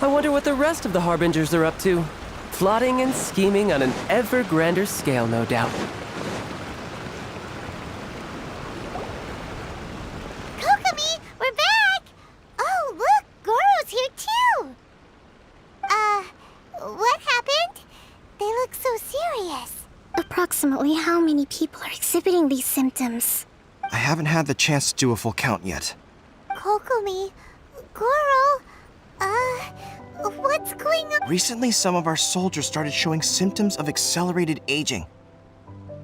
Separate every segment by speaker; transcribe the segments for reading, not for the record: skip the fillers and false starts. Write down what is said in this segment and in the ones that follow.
Speaker 1: I wonder what the rest of the Harbingers are up to. Plotting and scheming on an ever grander scale, no doubt.
Speaker 2: Kokomi, we're back! Oh, look, Goro's here too! What happened? They look so serious.
Speaker 3: Approximately how many people are exhibiting these symptoms?
Speaker 4: I haven't had the chance to do a full count yet.
Speaker 2: Kokomi, Goro, what's going on?
Speaker 4: Recently, some of our soldiers started showing symptoms of accelerated aging.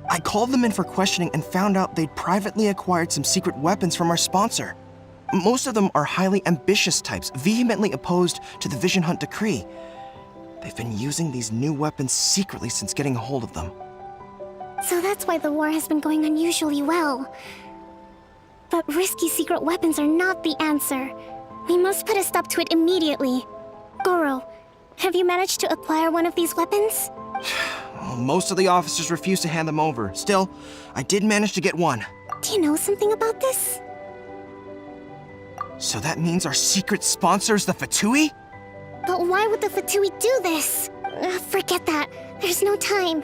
Speaker 4: I called them in for questioning and found out they'd privately acquired some secret weapons from our sponsor. Most of them are highly ambitious types, vehemently opposed to the Vision Hunt decree. They've been using these new weapons secretly since getting a hold of them.
Speaker 3: So that's why the war has been going unusually well. But risky secret weapons are not the answer. We must put a stop to it immediately. Goro, have you managed to acquire one of these weapons?
Speaker 4: Well, most of the officers refuse to hand them over. Still, I did manage to get one.
Speaker 3: Do you know something about this?
Speaker 4: So that means our secret sponsor is the Fatui?
Speaker 3: But why would the Fatui do this? Forget that. There's no time.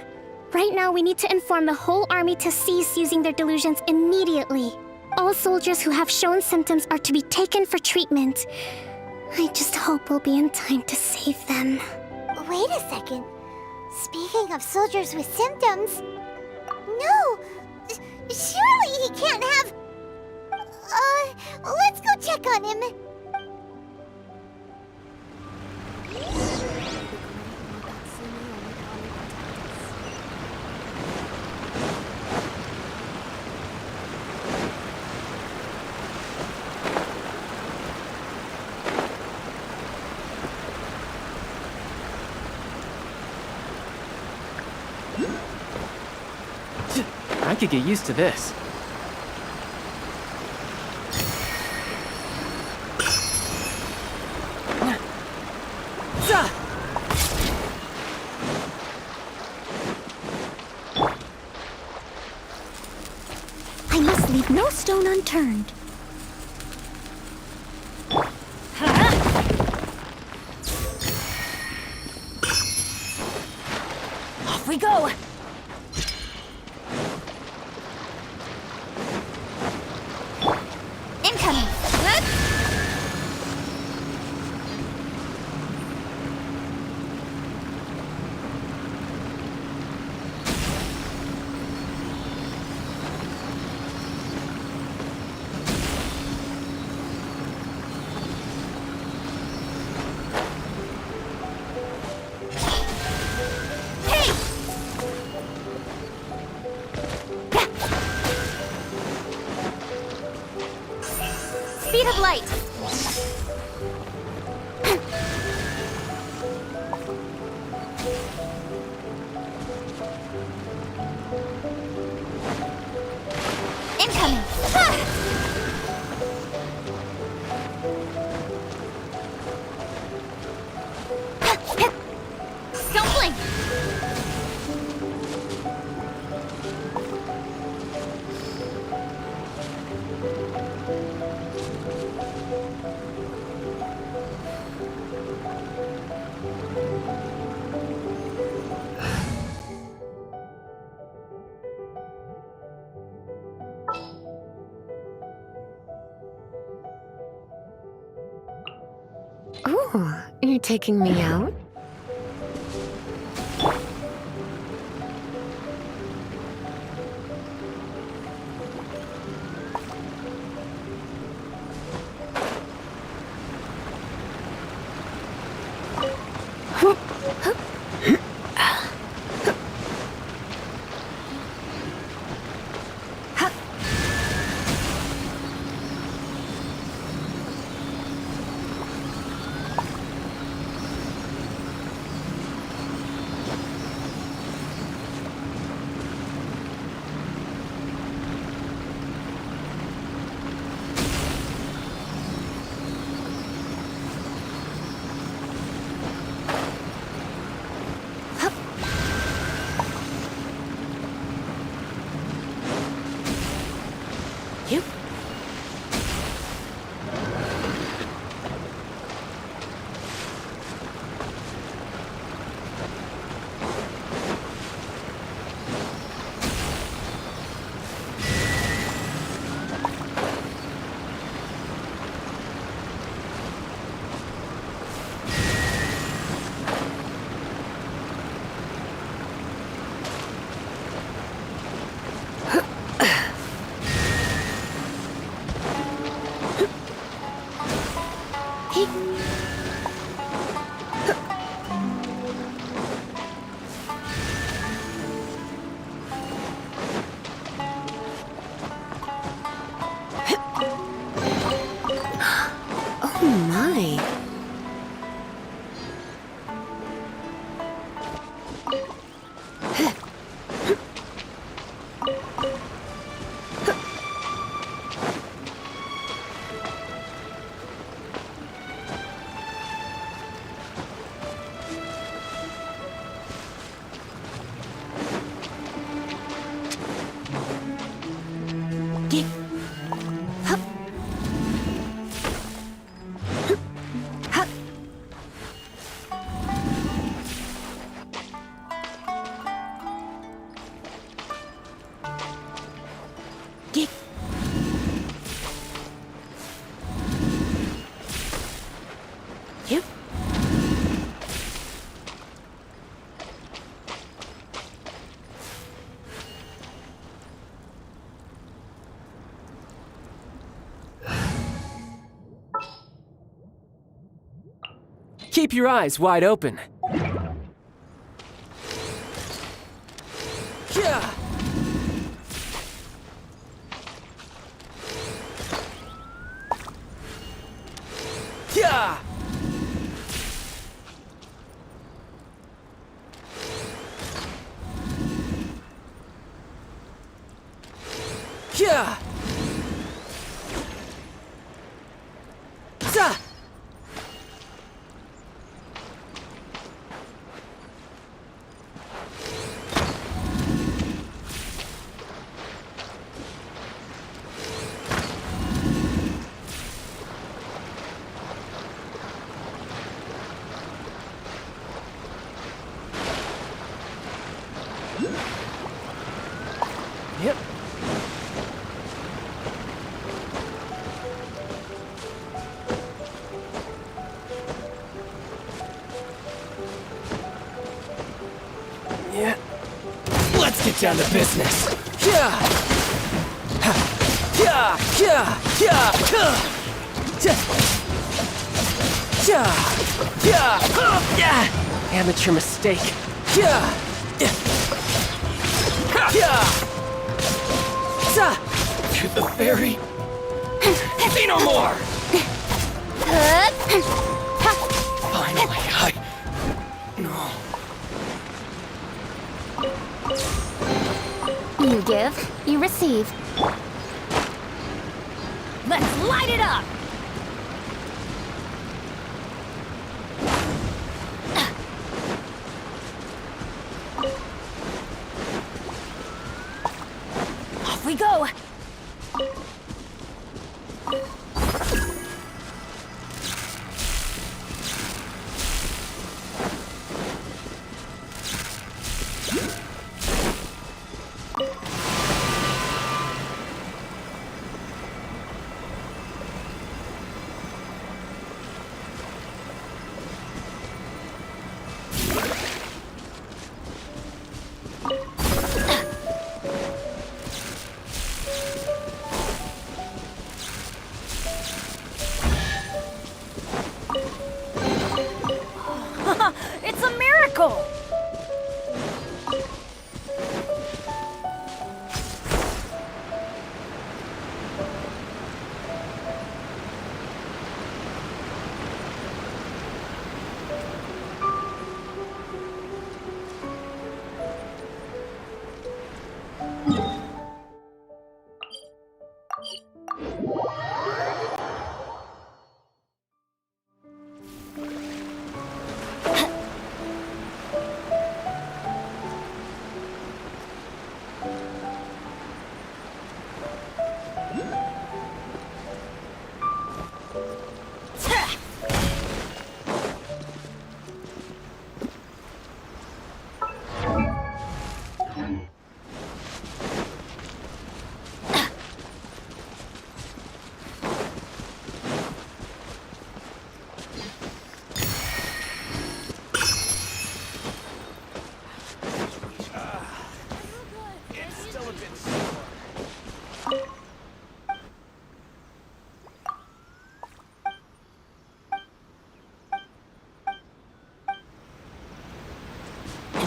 Speaker 3: Right now, we need to inform the whole army to cease using their delusions immediately. All soldiers who have shown symptoms are to be taken for treatment. I just hope we'll be in time to save them.
Speaker 2: Wait a second. Speaking of soldiers with symptoms... No! Surely he can't have... let's go check on him.
Speaker 1: I could get used to this.
Speaker 3: I must leave no stone unturned. Off we go! Incoming! Speed of light! Incoming! Don't blink!
Speaker 5: Oh, you're taking me out? Oh my. Yep.
Speaker 1: Keep your eyes wide open. Yeah! Yeah! Yeah! Za! Yep. Yeah. Let's get down to business. Yeah. Ha. Yeah. Yeah. Yeah. Yeah. Yeah. Yeah. Amateur mistake. Yeah. Yeah. To the very. Say no more. Finally, no.
Speaker 3: You give, you receive.
Speaker 2: Let's light it up! Off we go!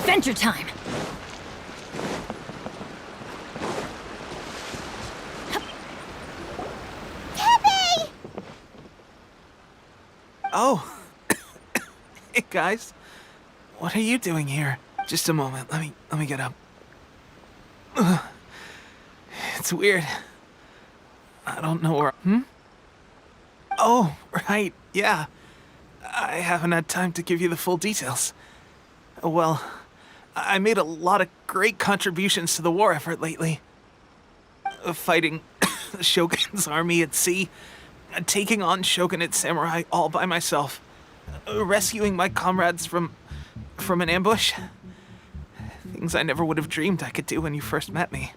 Speaker 6: Adventure time!
Speaker 2: Tepe!
Speaker 7: Oh. Hey guys. What are you doing here? Just a moment. Let me get up. Ugh. It's weird. I don't know where. Oh, right. Yeah. I haven't had time to give you the full details. Well, I made a lot of great contributions to the war effort lately. Fighting the Shogun's army at sea, taking on Shogunate samurai all by myself, rescuing my comrades from an ambush. Things I never would have dreamed I could do when you first met me.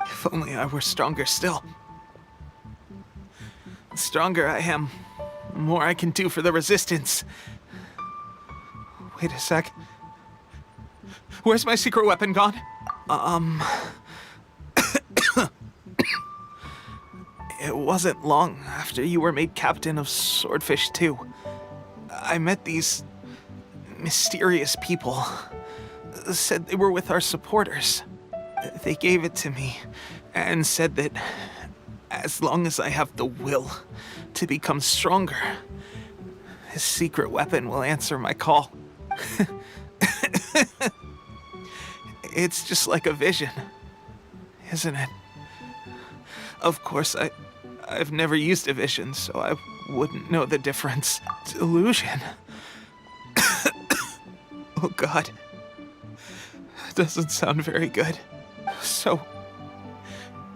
Speaker 7: If only I were stronger still. The stronger I am, the more I can do for the Resistance. Wait a sec. Where's my secret weapon gone? It wasn't long after you were made captain of Swordfish 2. I met these mysterious people. Said they were with our supporters. They gave it to me and said that as long as I have the will to become stronger, his secret weapon will answer my call. It's just like a vision, isn't it? Of course, I've never used a vision, so I wouldn't know the difference. Delusion. Oh God. Doesn't sound very good. So,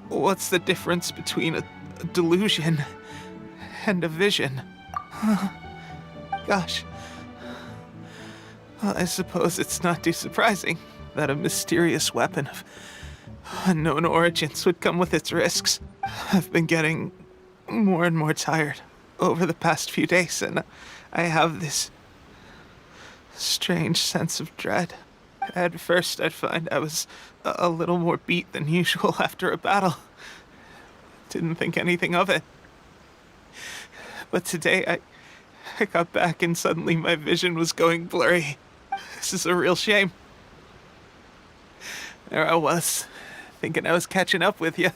Speaker 7: what's the difference between a delusion and a vision? Gosh. Well, I suppose it's not too surprising that a mysterious weapon of unknown origins would come with its risks. I've been getting more and more tired over the past few days, and I have this strange sense of dread. At first, I'd find I was a little more beat than usual after a battle. Didn't think anything of it. But today, I got back and suddenly my vision was going blurry. This is a real shame. There I was, thinking I was catching up with you.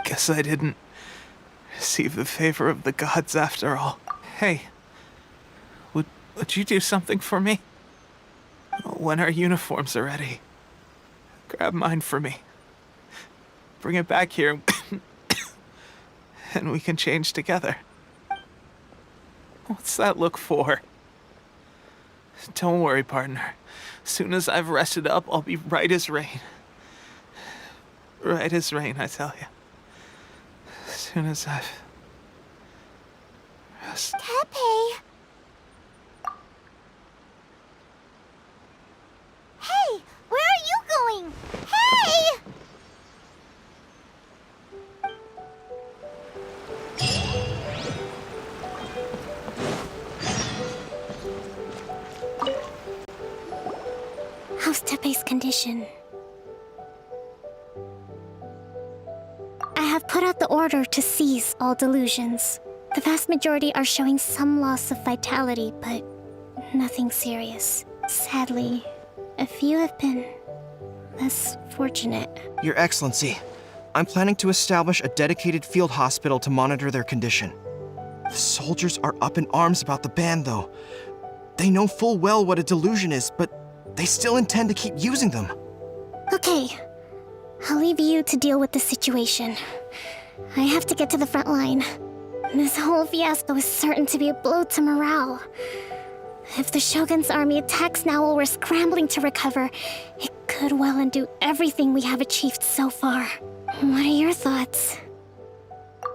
Speaker 7: Guess I didn't receive the favor of the gods after all. Hey, would you do something for me? When our uniforms are ready, grab mine for me. Bring it back here, and we can change together. What's that look for? Don't worry, partner. As soon as I've rested up, I'll be right as rain. Right as rain, I tell you. As soon as I've rested.
Speaker 2: Tepe! Hey! Where are you going? Hey!
Speaker 3: How's Tepe's condition? I have put out the order to seize all delusions. The vast majority are showing some loss of vitality, but nothing serious. Sadly, a few have been less fortunate.
Speaker 4: Your Excellency, I'm planning to establish a dedicated field hospital to monitor their condition. The soldiers are up in arms about the ban, though. They know full well what a delusion is, but they still intend to keep using them.
Speaker 3: Okay, I'll leave you to deal with the situation. I have to get to the front line. This whole fiasco is certain to be a blow to morale. If the Shogun's army attacks now while we're scrambling to recover, it could well undo everything we have achieved so far. What are your thoughts?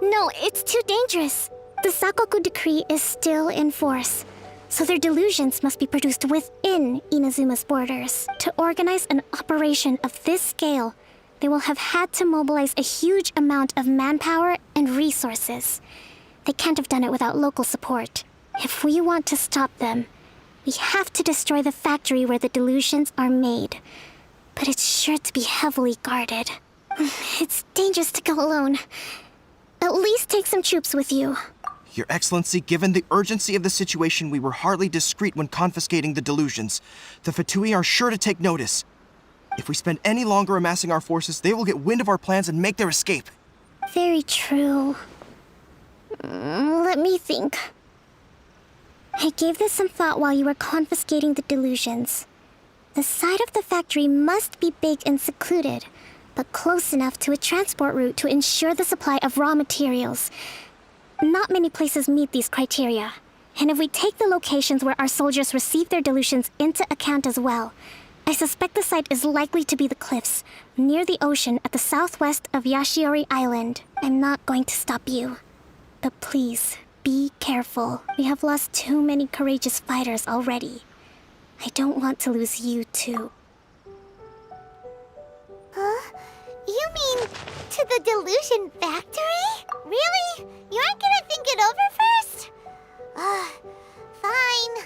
Speaker 3: No, it's too dangerous. The Sakoku decree is still in force, so their delusions must be produced within Inazuma's borders. To organize an operation of this scale, they will have had to mobilize a huge amount of manpower and resources. They can't have done it without local support. If we want to stop them, we have to destroy the factory where the delusions are made. But it's sure to be heavily guarded. It's dangerous to go alone. At least take some troops with you.
Speaker 4: Your Excellency, given the urgency of the situation, we were hardly discreet when confiscating the delusions. The Fatui are sure to take notice. If we spend any longer amassing our forces, they will get wind of our plans and make their escape.
Speaker 3: Very true. Let me think. I gave this some thought while you were confiscating the delusions. The side of the factory must be big and secluded, but close enough to a transport route to ensure the supply of raw materials. Not many places meet these criteria. And if we take the locations where our soldiers receive their delusions into account as well, I suspect the site is likely to be the cliffs, near the ocean at the southwest of Yashiori Island. I'm not going to stop you. But please, be careful. We have lost too many courageous fighters already. I don't want to lose you too.
Speaker 2: Huh? You mean to the delusion factory? Really? You aren't gonna think it over first? Fine.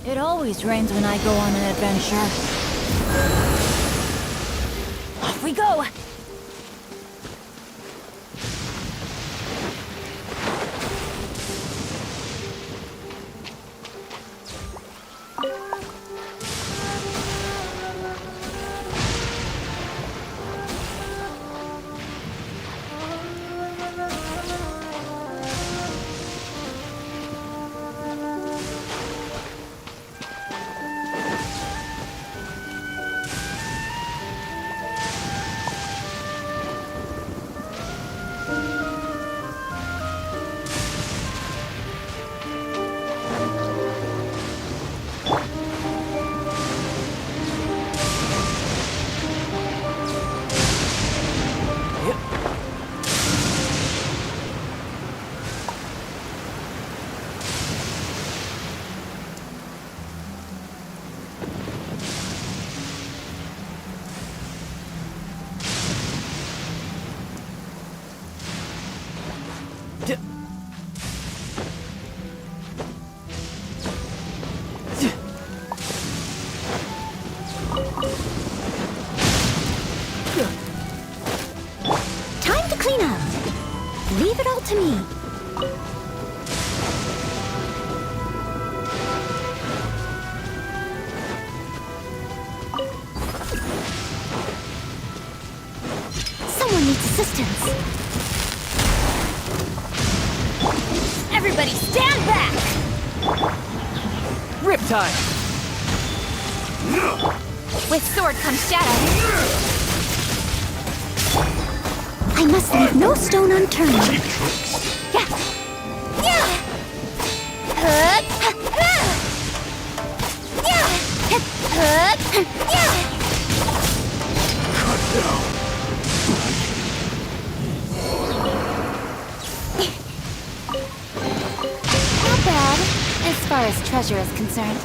Speaker 6: It always rains when I go on an adventure. Off we go!
Speaker 3: to me. Someone needs assistance.
Speaker 6: Everybody stand back!
Speaker 1: Riptide!
Speaker 3: With sword comes shadow. I must leave no stone unturned. Yeah. Yeah. Not bad, as far as treasure is concerned.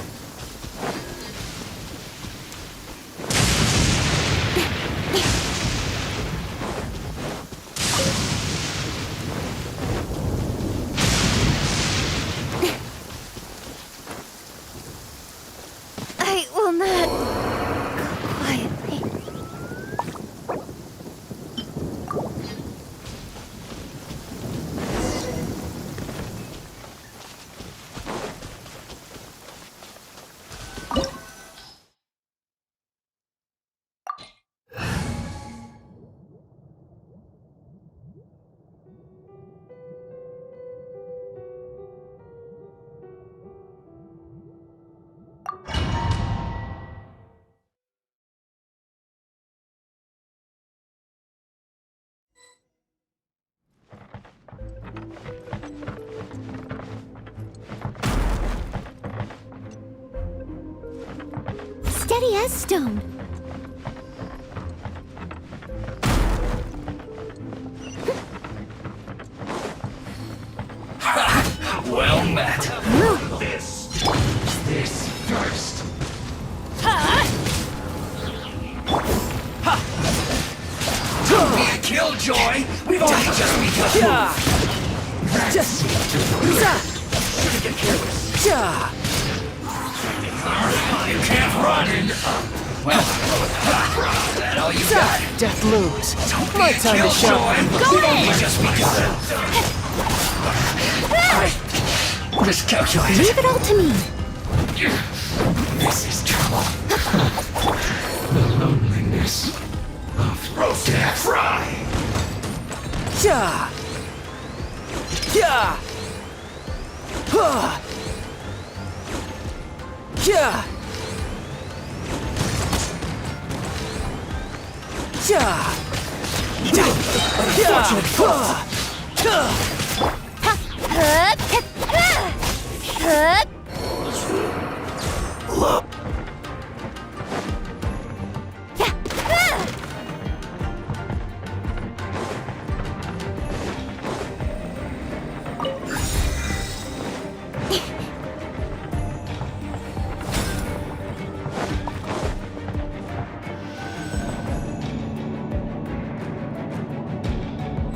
Speaker 3: I will not go quietly. Steady as stone.
Speaker 8: Well met. This first. Don't be a killjoy. We've only just begun.
Speaker 1: Yeah! Just...
Speaker 8: Shouldn't get careless.
Speaker 1: Yeah!
Speaker 8: You can't run. Well, that all you got.
Speaker 1: Death looms.
Speaker 8: Don't be
Speaker 1: My
Speaker 8: a
Speaker 1: time to
Speaker 8: killjoy.
Speaker 1: shine.
Speaker 8: We've only just begun. I miscalculated.
Speaker 3: Leave it all to me.
Speaker 8: This is trouble. The loneliness of roast and fry.
Speaker 1: Yeah! Yeah! Huh! Yeah! Yeah!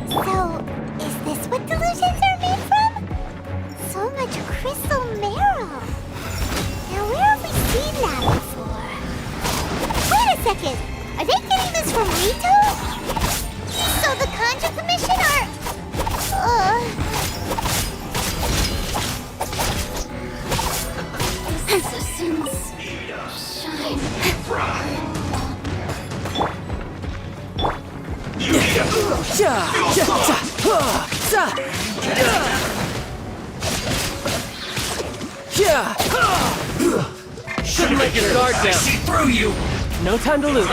Speaker 2: So, is this what delusions are made from? So much crystal marrow. Now, where have we seen that before? Wait a second. Are they getting this from Rito? So the Conjure Commission are... Assassins. Shine.
Speaker 1: Shouldn't let your guard
Speaker 8: I
Speaker 1: down.
Speaker 8: see through you.
Speaker 1: No time to lose.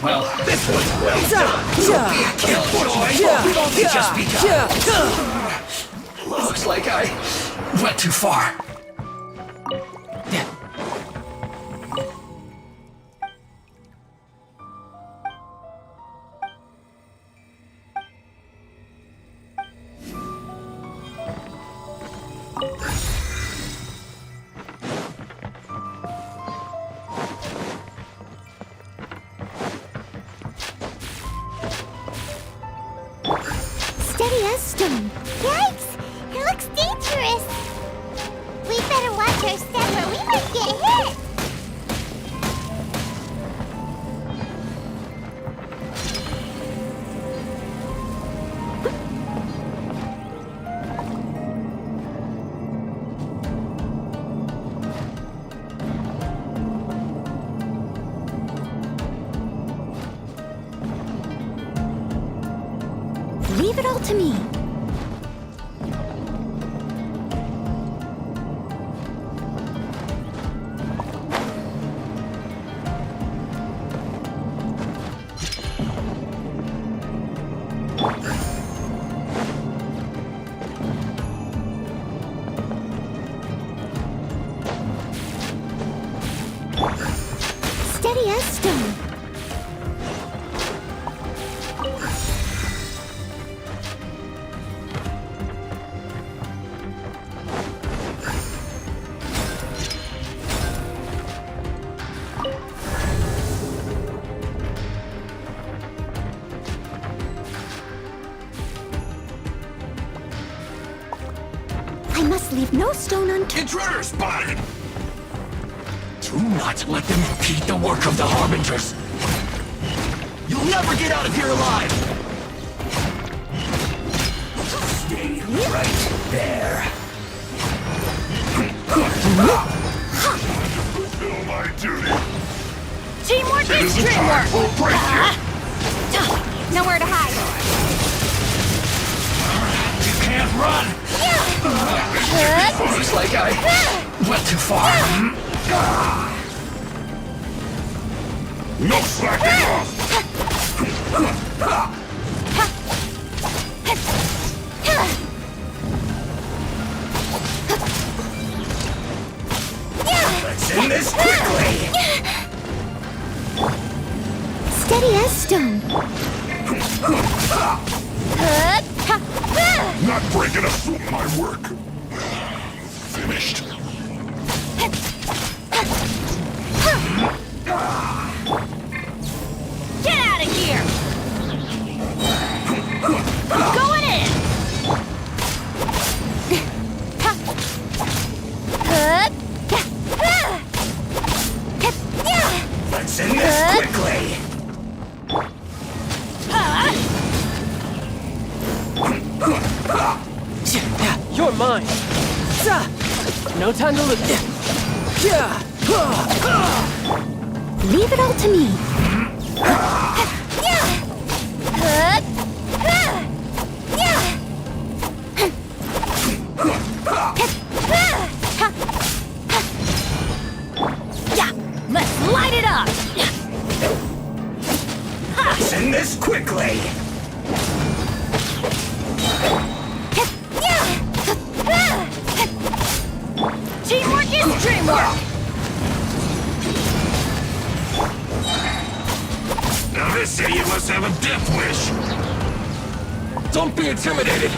Speaker 8: Well, this was well done. Don't be a killjoy. We've only just begun. Looks like I went too far.
Speaker 2: Steady as stone. Yikes! It looks dangerous. We better watch our step or we might get hit.
Speaker 3: to me. Steady as stone. I must leave no stone unturned.
Speaker 8: Intruder spotted! Do not let them impede the work of the Harbingers! You'll never get out of here alive! Stay right there. Fulfill my duty.
Speaker 6: Teamwork is dreamwork!
Speaker 8: Will break you!
Speaker 3: Nowhere to hide.
Speaker 8: You can't run! Looks like I went too far. No slacking off! Let's end this quickly!
Speaker 3: Steady as stone.
Speaker 8: Not breaking up my work. Finished.
Speaker 6: Get out of here! Going in!
Speaker 8: Let's end this quickly!
Speaker 1: You're mine. No time to lose.
Speaker 3: Leave it all to me.
Speaker 6: Yeah, let's light it up!
Speaker 8: Let's end this quickly!
Speaker 6: Teamwork is dreamwork!
Speaker 8: Now this idiot must have a death wish! Don't be intimidated!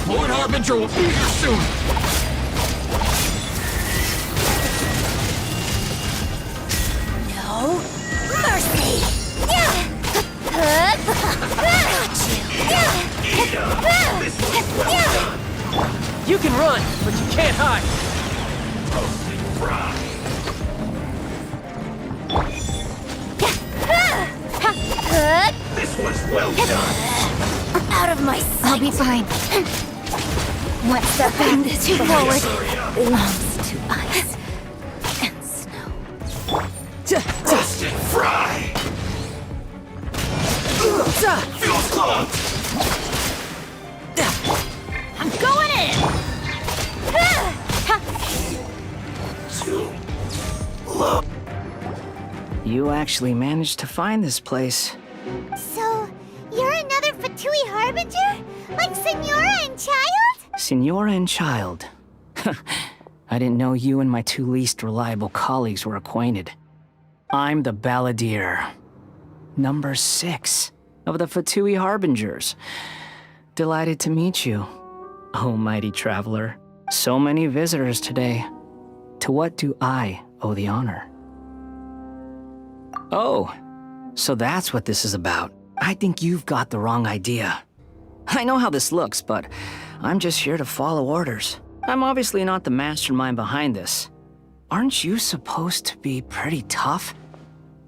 Speaker 8: Lord Harbinger will be here soon!
Speaker 6: No mercy!
Speaker 8: This was well done!
Speaker 1: You can run, but you can't hide.
Speaker 8: Toasted fry! This was well done!
Speaker 6: Out of my sight!
Speaker 3: I'll be fine.
Speaker 6: One step back, two forward.
Speaker 8: Sorry,
Speaker 6: Belongs to ice and snow.
Speaker 8: Toasted fry! Feels clogged!
Speaker 6: I'm going in!
Speaker 8: Too low.
Speaker 9: You actually managed to find this place.
Speaker 2: So, you're another Fatui Harbinger? Like Senora and Child?
Speaker 9: Senora and Child. I didn't know you and my two least reliable colleagues were acquainted. I'm the Balladeer. Number 6 of the Fatui Harbingers. Delighted to meet you, oh mighty traveler. So many visitors today. To what do I owe the honor? Oh, so that's what this is about. I think you've got the wrong idea. I know how this looks, but I'm just here to follow orders. I'm obviously not the mastermind behind this. Aren't you supposed to be pretty tough?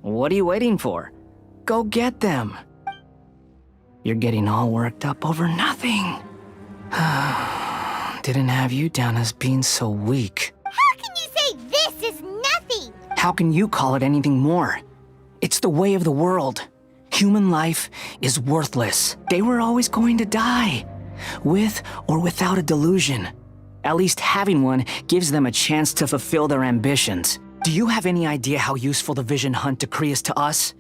Speaker 9: What are you waiting for? Go get them. You're getting all worked up over nothing. Didn't have you down as being so weak.
Speaker 2: How can you say this is nothing?
Speaker 9: How can you call it anything more? It's the way of the world. Human life is worthless. They were always going to die. with or without a delusion. At least having one gives them a chance to fulfill their ambitions. Do you have any idea how useful the Vision Hunt decree is to us?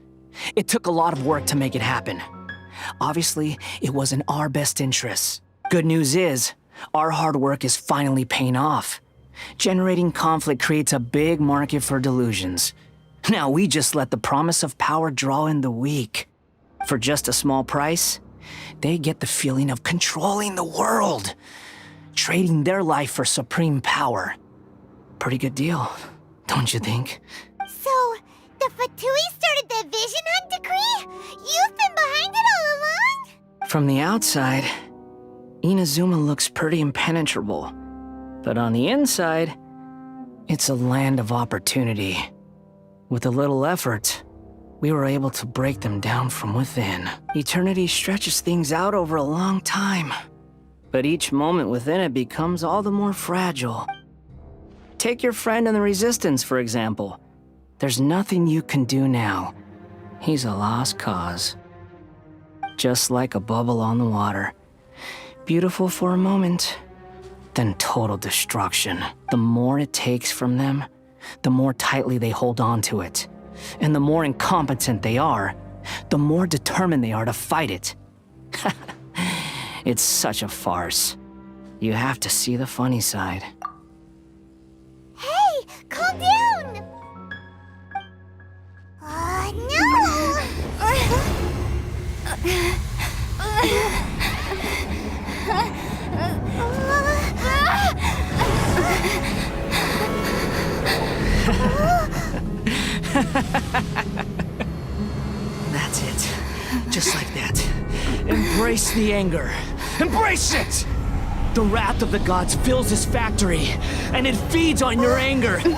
Speaker 9: It took a lot of work to make it happen. Obviously, it was in our best interests. Good news is, our hard work is finally paying off. Generating conflict creates a big market for delusions. Now we just let the promise of power draw in the weak. For just a small price, they get the feeling of controlling the world, trading their life for supreme power. Pretty good deal, don't you think?
Speaker 2: So, the Fatui started the Vision Hunt decree? You've been behind it all along?
Speaker 9: From the outside, Inazuma looks pretty impenetrable. But on the inside, it's a land of opportunity. With a little effort, we were able to break them down from within. Eternity stretches things out over a long time, but each moment within it becomes all the more fragile. Take your friend in the Resistance, for example. There's nothing you can do now. He's a lost cause. Just like a bubble on the water. Beautiful for a moment, then total destruction. The more it takes from them, the more tightly they hold on to it. And the more incompetent they are, the more determined they are to fight it. It's such a farce. You have to see the funny side.
Speaker 2: Hey, calm down!
Speaker 9: That's it. Just like that. Embrace the anger. Embrace it! The wrath of the gods fills this factory, and it feeds on your anger.
Speaker 2: What's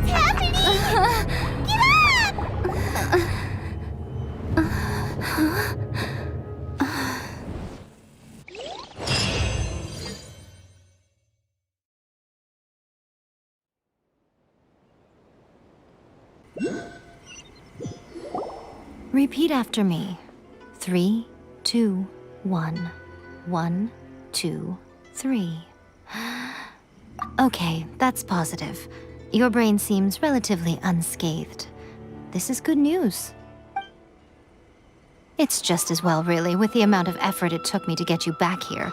Speaker 2: happening? Get up!
Speaker 6: Repeat after me. 3, 2, 1. 1, 2, 3. Okay, that's positive. Your brain seems relatively unscathed. This is good news. It's just as well, really, with the amount of effort it took me to get you back here.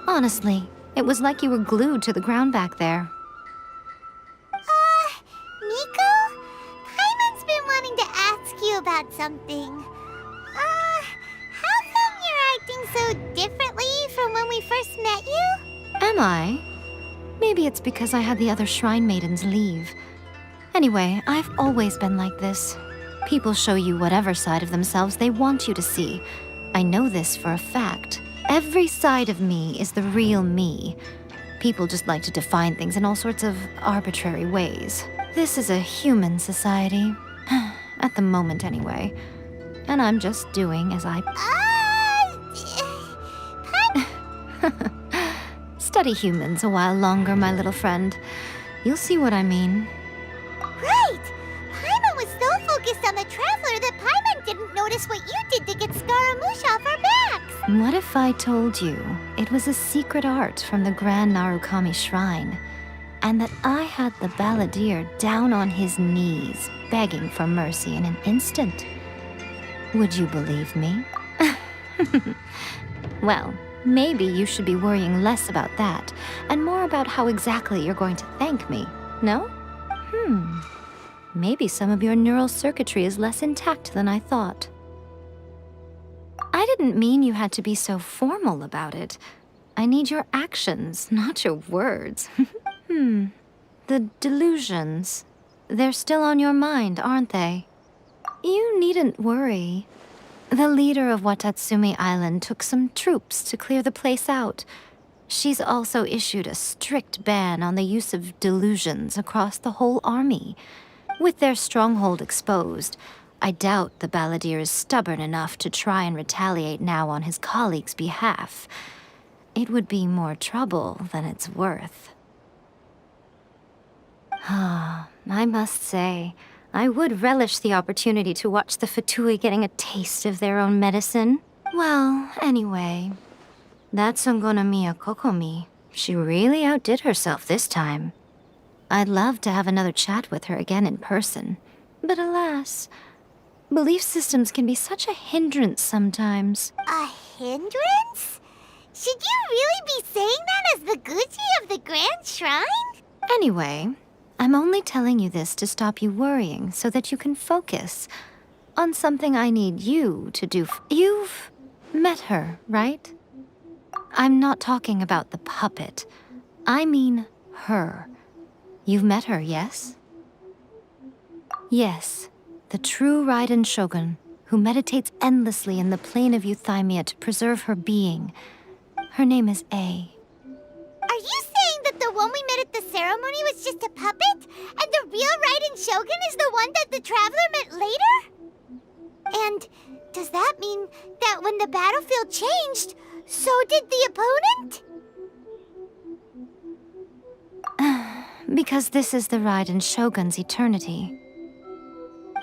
Speaker 6: Honestly, it was like you were glued to the ground back there.
Speaker 2: Nico? Paimon's been wanting to ask you about something. How come you're acting so differently from when we first met you?
Speaker 6: Am I? Maybe it's because I had the other Shrine Maidens leave. Anyway, I've always been like this. People show you whatever side of themselves they want you to see. I know this for a fact. Every side of me is the real me. People just like to define things in all sorts of arbitrary ways. This is a human society. At the moment, anyway. And I'm just doing as I... Study humans a while longer, my little friend. You'll see what I mean.
Speaker 2: Right! Paimon was so focused on the Traveler that Paimon didn't notice what you did to get Scaramouche off our backs!
Speaker 6: What if I told you it was a secret art from the Grand Narukami Shrine, and that I had the balladeer down on his knees, begging for mercy in an instant? Would you believe me? Well, maybe you should be worrying less about that, and more about how exactly you're going to thank me, no? Maybe some of your neural circuitry is less intact than I thought. I didn't mean you had to be so formal about it. I need your actions, not your words. The delusions. They're still on your mind, aren't they? You needn't worry. The leader of Watatsumi Island took some troops to clear the place out. She's also issued a strict ban on the use of delusions across the whole army. With their stronghold exposed, I doubt the balladeer is stubborn enough to try and retaliate now on his colleagues' behalf. It would be more trouble than it's worth. I must say, I would relish the opportunity to watch the Fatui getting a taste of their own medicine. Well, anyway, that Songonomiya Kokomi, she really outdid herself this time. I'd love to have another chat with her again in person, but alas, belief systems can be such a hindrance sometimes.
Speaker 2: A hindrance? Should you really be saying that as the Gucci of the Grand Shrine?
Speaker 6: Anyway, I'm only telling you this to stop you worrying so that you can focus on something I need you to do. You've met her, right? I'm not talking about the puppet. I mean her. You've met her, yes? Yes, the true Raiden Shogun, who meditates endlessly in the plane of Euthymia to preserve her being. Her name is A.
Speaker 2: Are you saying that the one we met at the ceremony was just a puppet? And the real Raiden Shogun is the one that the Traveler met later? And does that mean that when the battlefield changed, so did the opponent?
Speaker 6: Because this is the Raiden Shogun's eternity.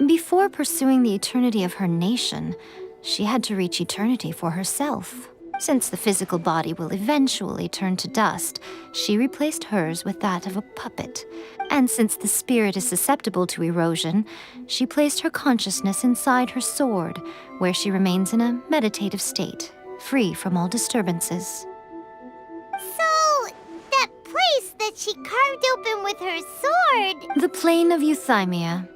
Speaker 6: Before pursuing the eternity of her nation, she had to reach eternity for herself. Since the physical body will eventually turn to dust, she replaced hers with that of a puppet. And since the spirit is susceptible to erosion, she placed her consciousness inside her sword, where she remains in a meditative state, free from all disturbances.
Speaker 2: So, that place that she carved open with her sword...
Speaker 6: The plane of Euthymia.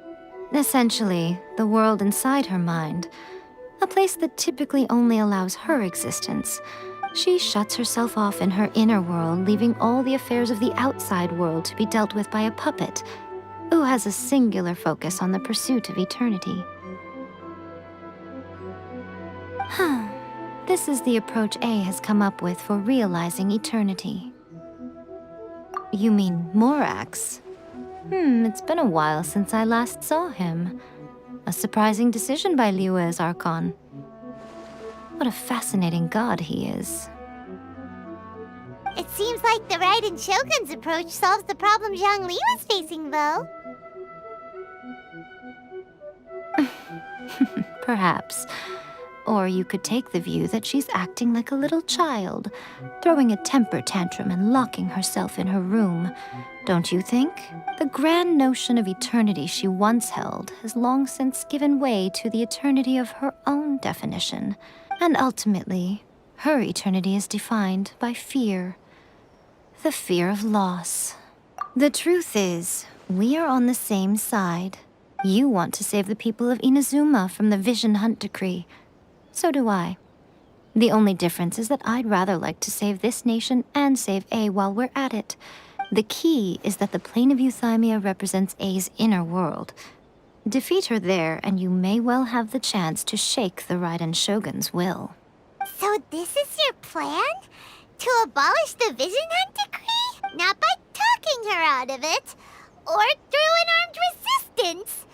Speaker 6: Essentially, the world inside her mind. A place that typically only allows her existence. She shuts herself off in her inner world, leaving all the affairs of the outside world to be dealt with by a puppet, who has a singular focus on the pursuit of eternity. This is the approach A has come up with for realizing eternity. You mean Morax? It's been a while since I last saw him. A surprising decision by Liyue's Archon. What a fascinating god he is.
Speaker 2: It seems like the Raiden Shogun's approach solves the problem Zhang Li was facing, though.
Speaker 6: Perhaps. Or you could take the view that she's acting like a little child, throwing a temper tantrum and locking herself in her room. Don't you think? The grand notion of eternity she once held has long since given way to the eternity of her own definition. And ultimately, her eternity is defined by fear. The fear of loss. The truth is, we are on the same side. You want to save the people of Inazuma from the Vision Hunt decree. So do I. The only difference is that I'd rather like to save this nation and save A while we're at it. The key is that the plane of Euthymia represents A's inner world. Defeat her there, and you may well have the chance to shake the Raiden Shogun's will.
Speaker 2: So this is your plan? To abolish the Vision Hunt decree? Not by talking her out of it, or through an armed resistance,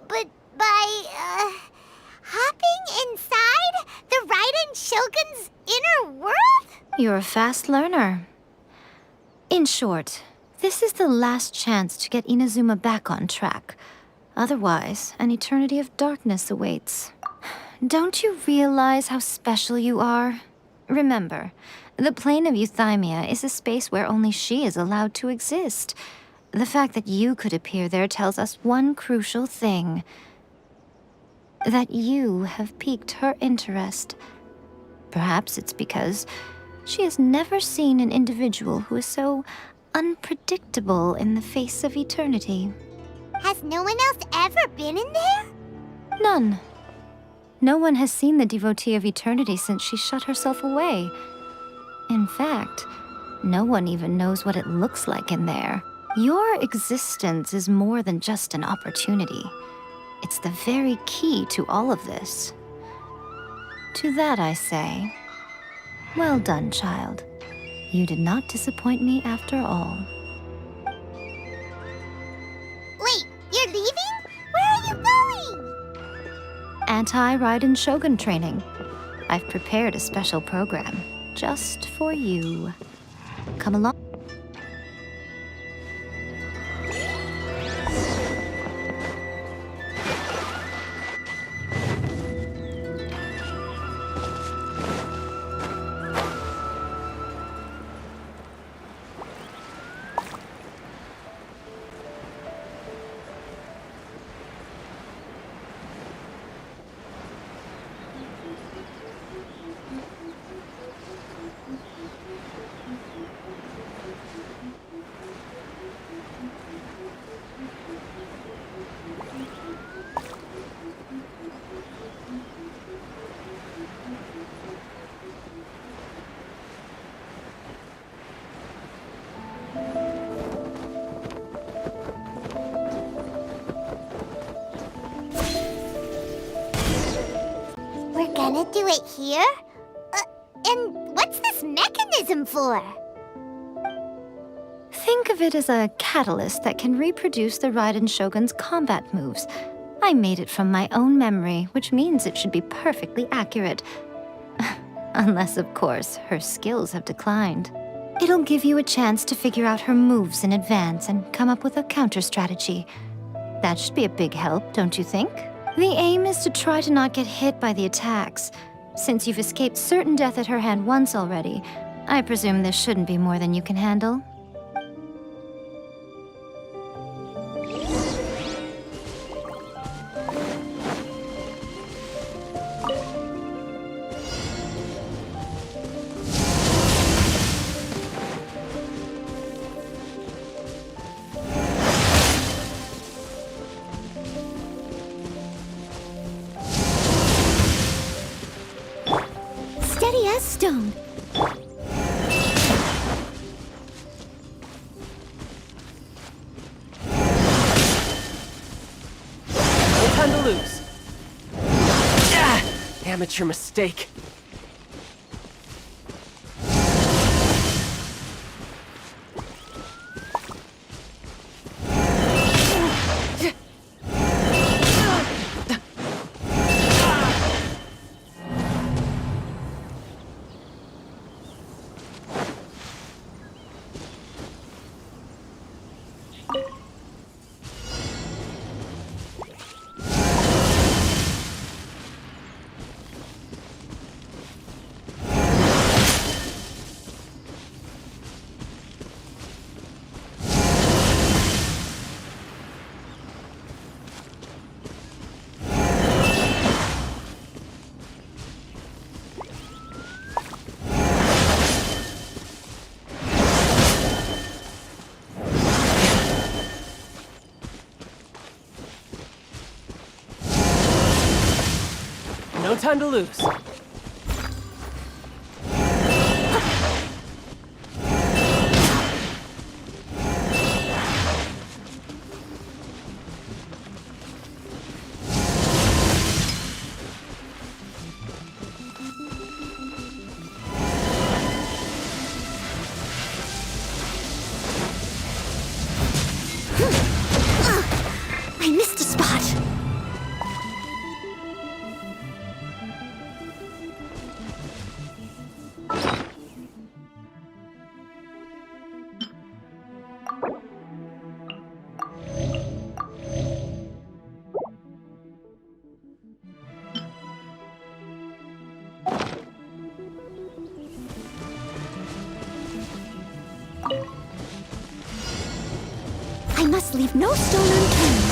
Speaker 2: but by, hopping inside the Raiden Shogun's inner world?
Speaker 6: You're a fast learner. In short, this is the last chance to get Inazuma back on track. Otherwise, an eternity of darkness awaits. Don't you realize how special you are? Remember, the plane of Euthymia is a space where only she is allowed to exist. The fact that you could appear there tells us one crucial thing. That you have piqued her interest. Perhaps it's because she has never seen an individual who is so unpredictable in the face of eternity.
Speaker 2: Has no one else ever been in there?
Speaker 6: None. No one has seen the devotee of eternity since she shut herself away. In fact, no one even knows what it looks like in there. Your existence is more than just an opportunity. It's the very key to all of this. To that I say, well done, child. You did not disappoint me after all.
Speaker 2: Wait, you're leaving? Where are you going?
Speaker 6: Anti-Raiden Shogun training. I've prepared a special program just for you. Come along.
Speaker 2: do it here? And what's this mechanism for?
Speaker 6: Think of it as a catalyst that can reproduce the Raiden Shogun's combat moves. I made it from my own memory, which means it should be perfectly accurate. Unless, of course, her skills have declined. It'll give you a chance to figure out her moves in advance and come up with a counter strategy. That should be a big help, don't you think? The aim is to try to not get hit by the attacks. Since you've escaped certain death at her hand once already, I presume this shouldn't be more than you can handle.
Speaker 3: Steady as stone.
Speaker 1: No time to lose. Ah, amateur mistake. No time to lose.
Speaker 3: I missed a spot. I must leave no stone unturned.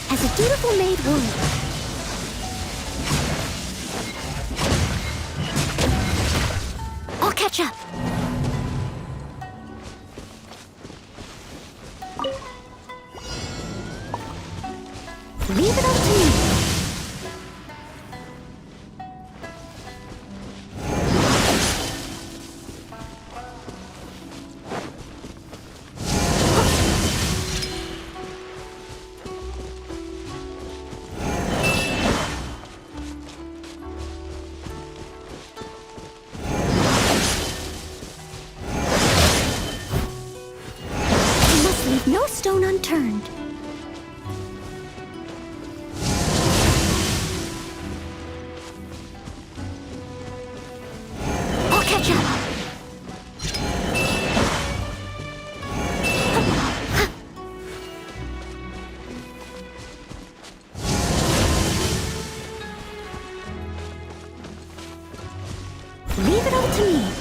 Speaker 3: As a dutiful maid would. I'll catch up. Leave it up to me. Leave no stone unturned. I'll catch up. to me.